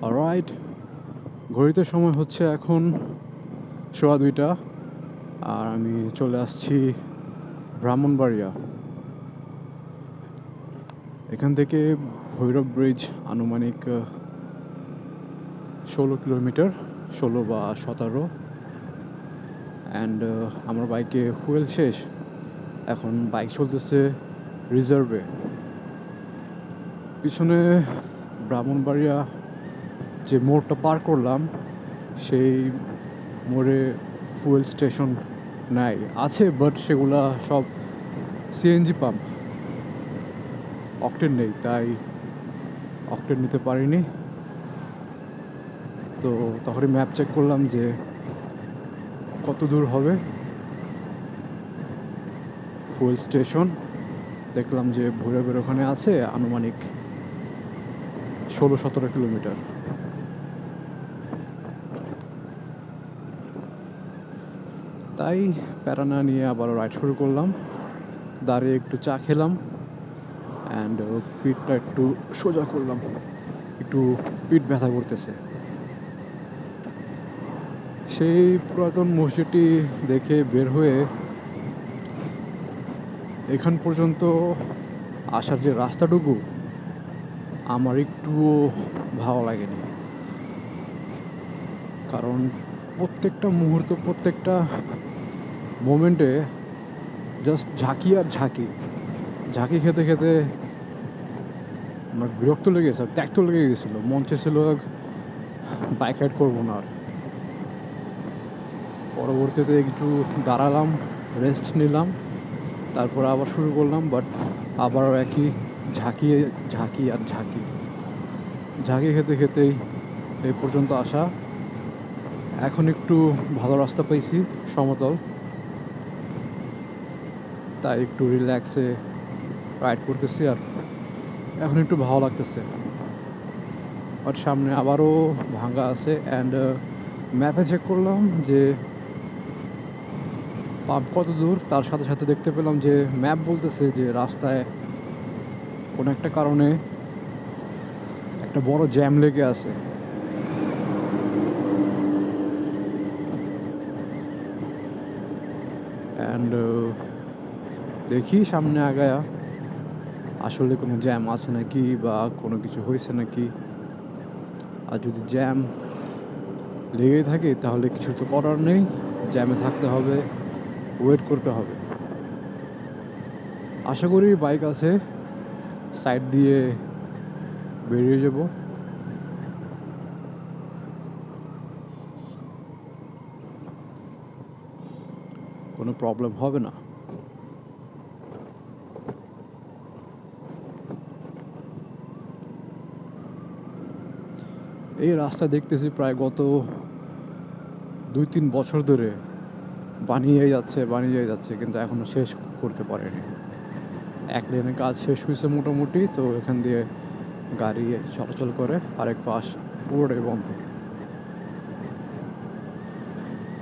Alright, ঘড়িতে সময় হচ্ছে এখন 2:15, আর আমি চলে আসছি ব্রাহ্মণবাড়িয়া। এখান থেকে ভৈরব ব্রিজ আনুমানিক 16 কিলোমিটার, 16 বা 17। অ্যান্ড আমার বাইকে ফুয়েল শেষ, এখন বাইক চলতেছে রিজার্ভে। পিছনে ব্রাহ্মণবাড়িয়া যে মোড়টা পার করলাম, সেই মোড়ে ফুয়েল স্টেশন নাই, আছে বাট সেগুলা সব সিএনজি পাম্প, অকটেন নেই, তাই অকটেন নিতে পারিনি। তো তখনই ম্যাপ চেক করলাম যে কত দূর হবে ফুয়েল স্টেশন। দেখলাম যে ভৈরবের ওখানে আছে আনুমানিক 16-17 কিলোমিটার। তাই প্যারা না নিয়ে আবারও রাইড শুরু করলাম। দাঁড়িয়ে একটু চা খেলাম অ্যান্ড পিঠটা একটু সোজা করলাম, একটু পিঠ ব্যথা করতেছে। সেই পুরাতন মসজিদটি দেখে বের হয়ে এখান পর্যন্ত আসার যে রাস্তাটুকু আমার একটুও ভালো লাগেনি, কারণ প্রত্যেকটা মুহূর্ত, প্রত্যেকটা মোমেন্টে জাস্ট ঝাঁকি আর ঝাঁকি, ঝাঁকি খেতে খেতে আমার বিরক্ত লেগেছে, আর ত্যাক্ত লেগে গেছিলো, মন চেয়েছিল বাইক রাইড করবো না আর। পরবর্তীতে একটু দাঁড়ালাম, রেস্ট নিলাম, তারপর আবার শুরু করলাম, বাট আবারও একই ঝাঁকি ঝাঁকি আর ঝাঁকি, ঝাঁকি খেতে খেতেই এই পর্যন্ত আসা। এখন একটু ভালো রাস্তা পাইছি, সমতল, তাই একটু রিল্যাক্সে রাইড করতেছি, আর এখন একটু ভালো লাগতেছে। বাট সামনে আবারও ভাঙ্গা আছে অ্যান্ড ম্যাপে চেক করলাম যে পাম্প কত দূর, তার সাথে সাথে দেখতে পেলাম যে ম্যাপ বলতেছে যে রাস্তায় কোনো একটা কারণে একটা বড় জ্যাম লেগে আছে। অ্যান্ড দেখি সামনে আগায়া আসলে কোনো জ্যাম আছে নাকি বা কোনো কিছু হয়েছে নাকি। আর যদি জ্যাম লেগেই থাকে তাহলে কিছু তো করার নেই, জ্যামে থাকতে হবে, ওয়েট করতে হবে। আশা করি বাইক আছে, সাইড দিয়ে বেরিয়ে যাব। কোনো প্রবলেম হবে না। এই রাস্তা দেখতেছি প্রায় গত 2-3 বছর ধরে বানিয়ে যাচ্ছে, কিন্তু এখনো শেষ করতে পারেনি। এক লেনের কাজ শেষ হয়েছে মোটামুটি, তো এখান দিয়ে গাড়ি চলাচল করে, আরেক পাশ পুরোটাই বন্ধ।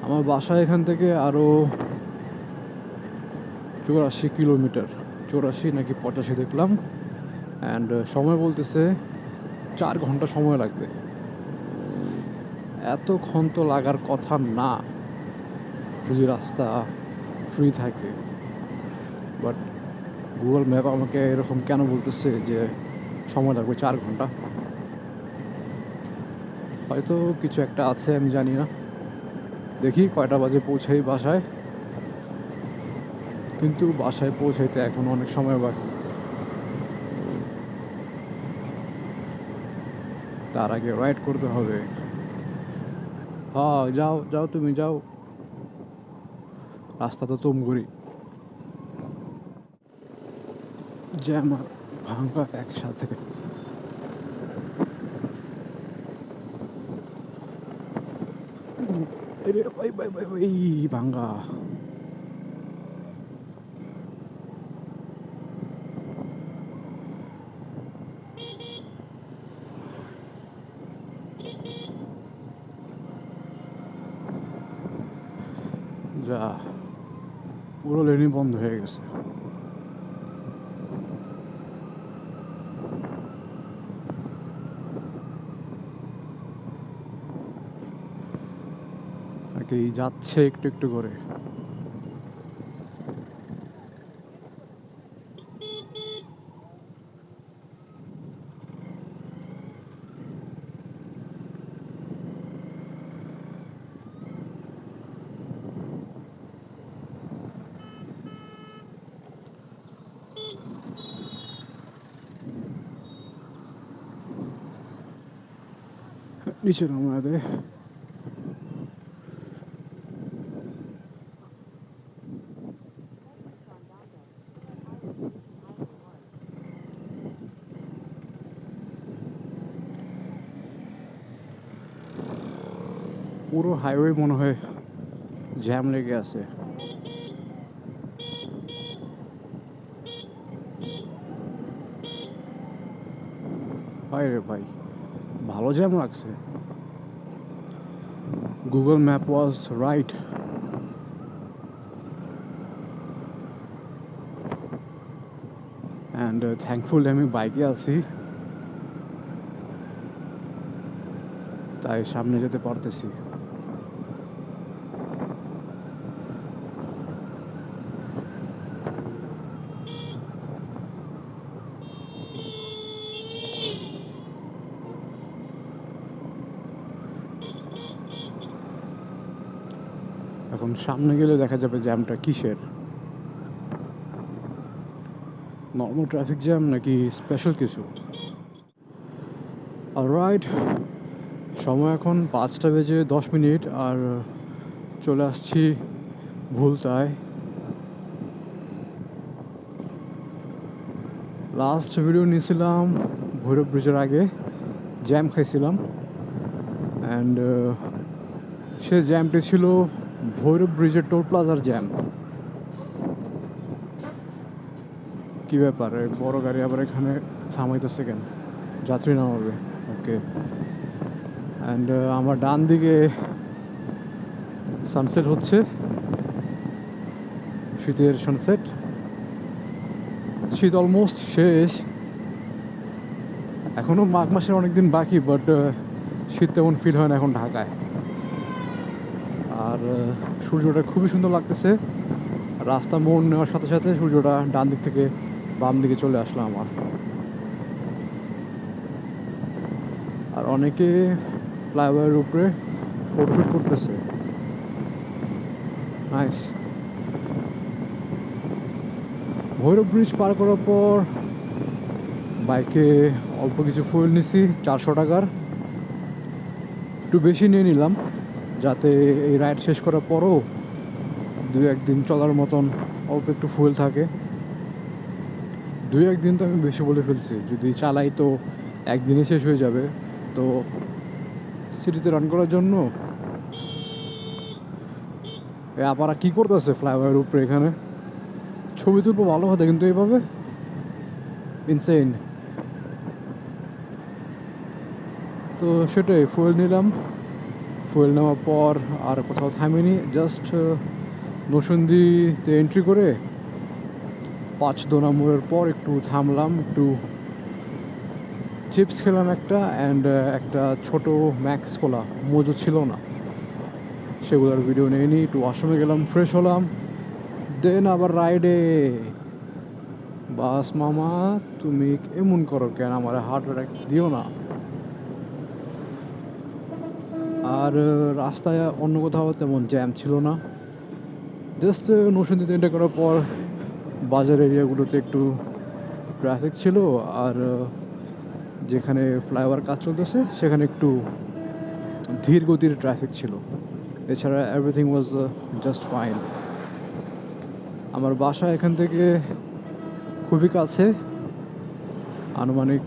আমার বাসা এখান থেকে আরও 84 কিলোমিটার, 84 নাকি 85 দেখলাম। অ্যান্ড সময় বলতেছে 4 ঘন্টা সময় লাগবে। এতক্ষণ তো লাগার কথা না যদি রাস্তা ফ্রি থাকে, বাট গুগল ম্যাপ আমাকে এরকম কেন বলতেছে যে সময় লাগবে 4 ঘন্টা? হয়তো কিছু একটা আছে, আমি জানি না। দেখি কয়টা বাজে পৌঁছাই বাসায়, কিন্তু বাসায় পৌঁছাইতে এখন অনেক সময় বাকি। তার আগে রাইড করতে হবে। হ্যাঁ, যাও যাও, তুমি যাও, রাস্তা তো তুমগুড়ি। জ্যাম আর ভাঙ্গা একসাথে। আরে ভাই ভাই ভাই ভাই, ভাঙ্গা। যা, পুরো লেনই বন্ধ হয়ে গেছে। টুকটাকই যাচ্ছে একটু একটু করে। নিচে নামায় দেয়। পুরো হাইওয়ে মনে হয় জ্যাম লেগে আছে। ভাই রে ভাই, ভালো জ্যাম লাগছে। Google map was right. And thankful আমি বাইকে আছি, তাই সামনে যেতে পারতেছি। এখন সামনে গেলে দেখা যাবে জ্যামটা কিসের, নর্মাল ট্রাফিক জ্যাম নাকি স্পেশাল কিছু। অলরাইট, সময় এখন 5টা বেজে 10 মিনিট, আর চলে আসছি ভুলতায়। লাস্ট ভিডিও নিয়েছিলাম ভৈরব ব্রিজের আগে, জ্যাম খাইছিলাম। অ্যান্ড সে জ্যামটি ছিল ভৈরব ব্রিজের টোল প্লাজার জ্যাম। কী ব্যাপার, বড় গাড়ি আবার এখানে থামাইতেছে কেন? যাত্রী নামাবে, ওকে। অ্যান্ড আমার ডান দিকে সানসেট হচ্ছে, শীতের সানসেট। শীত অলমোস্ট শেষ, এখনও মাঘ মাসের অনেক দিন বাকি, বাট শীত তেমন ফিল হয় না এখন ঢাকায়। আর সূর্যটা খুবই সুন্দর লাগতেছে। রাস্তা মোড় নেওয়ার সাথে সাথে সূর্যটা ডান দিক থেকে বাম দিকে চলে আসলো আমার। আর অনেকে ফ্লাইওভারের উপরে ফটোশ্যুট করতেছে, নাইস। ভৈরব ব্রিজ পার করার পর বাইকে অল্প কিছু ফুয়েল নিছি 400 টাকার, একটু বেশি নিয়ে নিলাম যাতে এই রাইড শেষ করার পরও 2-1 দিন চলার মতন অল্প একটু ফুয়েল থাকে। 2-1 দিন তো আমি বেশি বলে ফেলছি, যদি চালাই তো একদিনে শেষ হয়ে যাবে। তো সিটিতে রান করার জন্য আবার কী করতেছে ফ্লাইওভারের উপরে, এখানে ছবি তুলবো ভালো হতো, কিন্তু এইভাবে ইনসেইন। তো সেটাই, ফুয়েল নিলাম। ফুয়েল নেওয়ার পর আর কোথাও থামিনি, জাস্ট নরসিংদীতে এন্ট্রি করে 5 মোড়ের পর একটু থামলাম, একটু চিপস খেলাম একটা, অ্যান্ড একটা ছোট ম্যাক্স কোলা মজুদ ছিল না, সেগুলোর ভিডিও নিয়ে একটু ওয়াশরুমে গেলাম, ফ্রেশ হলাম, দেন আবার রাইডে। বাস মামা, তুমি এমন করো কেন, আমার হার্ট অ্যাটাক দিও না। আর রাস্তায় অন্য কোথাও তেমন জ্যাম ছিল না, জাস্ট নরসিংদীতে এন্টার করার পর বাজার এরিয়াগুলোতে একটু ট্রাফিক ছিল, আর যেখানে ফ্লাইওভার কাজ চলতেছে সেখানে একটু ধীর গতির ট্রাফিক ছিল। এছাড়া এভরিথিং ওয়াজ জাস্ট ফাইন। আমার বাসা এখান থেকে খুবই কাছে, আনুমানিক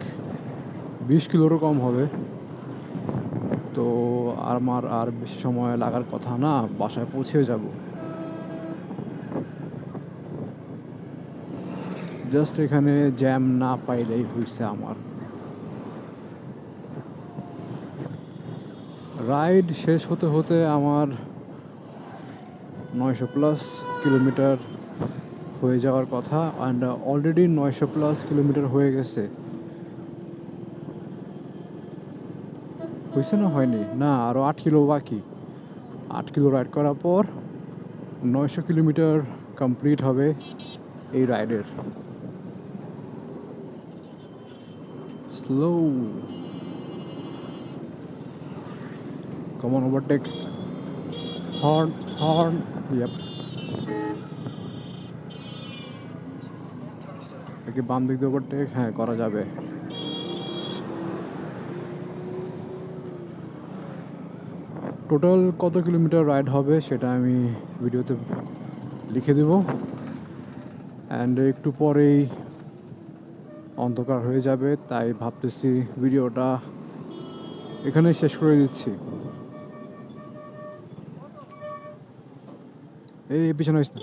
20 কিলোরও কম হবে। তো আমার আর বেশি সময় লাগার কথা না, বাসায় পৌঁছে যাব। জাস্ট এখানে জ্যাম না পাইলেই হয়েছে আমার। রাইড শেষ হতে হতে আমার 900+ কিলোমিটার হয়ে যাওয়ার কথা, অ্যান্ড অলরেডি 900+ কিলোমিটার হয়ে গেছে। হয়েছে না হয়নি? না, আরও 8 কিলো বাকি। 8 কিলো রাইড করার পর 900 কিলোমিটার কমপ্লিট হবে এই রাইডের। Slow, come on, overtake, horn, horn, yep. একে বাম দিক দিয়ে ওভারটেক, হ্যাঁ করা যাবে। টোটাল কত কিলোমিটার রাইড হবে সেটা আমি ভিডিওতে লিখে দেব। অ্যান্ড একটু পরেই অন্ধকার হয়ে যাবে, তাই ভাবতেছি ভিডিওটা এখানে শেষ করে দিচ্ছি। এই পিছনে আসিস না।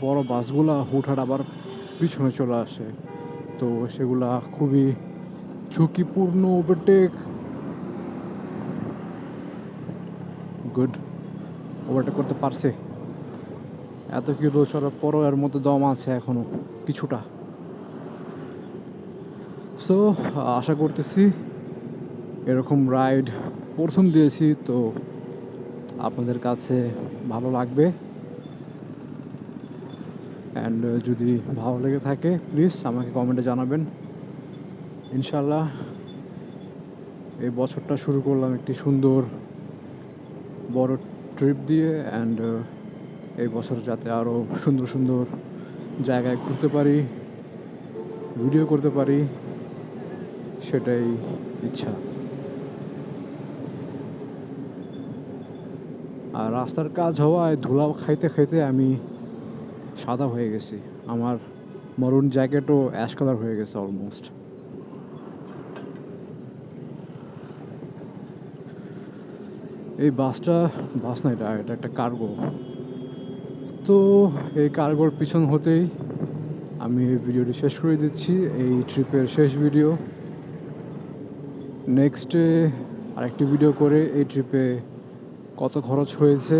বড় বাসগুলা হুটহাট আবার পিছনে চলে আসে, তো সেগুলা খুবই ঝুঁকিপূর্ণ। ওভারটেক, গুড, ওভারটেক করতে পারছে। এত কিলো চড়ার পরও এর মধ্যে দম আছে এখনো কিছুটা। সো আশা করতেছি এরকম রাইড প্রথম দিয়েছি, তো আপনাদের কাছে ভালো লাগবে। অ্যান্ড যদি ভালো লেগে থাকে প্লিজ আমাকে কমেন্টে জানাবেন। ইনশাল্লাহ এই বছরটা শুরু করলাম একটি সুন্দর বড় ট্রিপ দিয়ে। অ্যান্ড এই বছর যাতে আরও সুন্দর সুন্দর জায়গায় ঘুরতে পারি, ভিডিও করতে পারি, সেটাই ইচ্ছা। আর রাস্তার কাজ হওয়ায় ধুলা খাইতে খাইতে আমি সাদা হয়ে গেছি। আমার মরুন জ্যাকেটও অ্যাশ কালার হয়ে গেছে অলমোস্ট। এই বাসটা, বাস না, এটা এটা একটা কার্গো। তো এই কার্গোর পিছন হতেই আমি এই ভিডিওটি শেষ করে দিচ্ছি, এই ট্রিপের শেষ ভিডিও। নেক্সটে আরেকটি ভিডিও করে এই ট্রিপে কত খরচ হয়েছে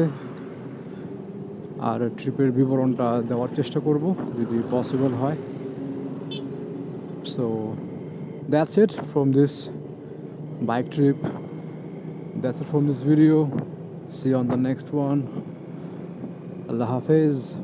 আর ট্রিপের বিবরণটা দেওয়ার চেষ্টা করব যদি পসিবল হয়। So that's it from this bike trip. That's it from this video. See you on the next one. Allah Hafiz.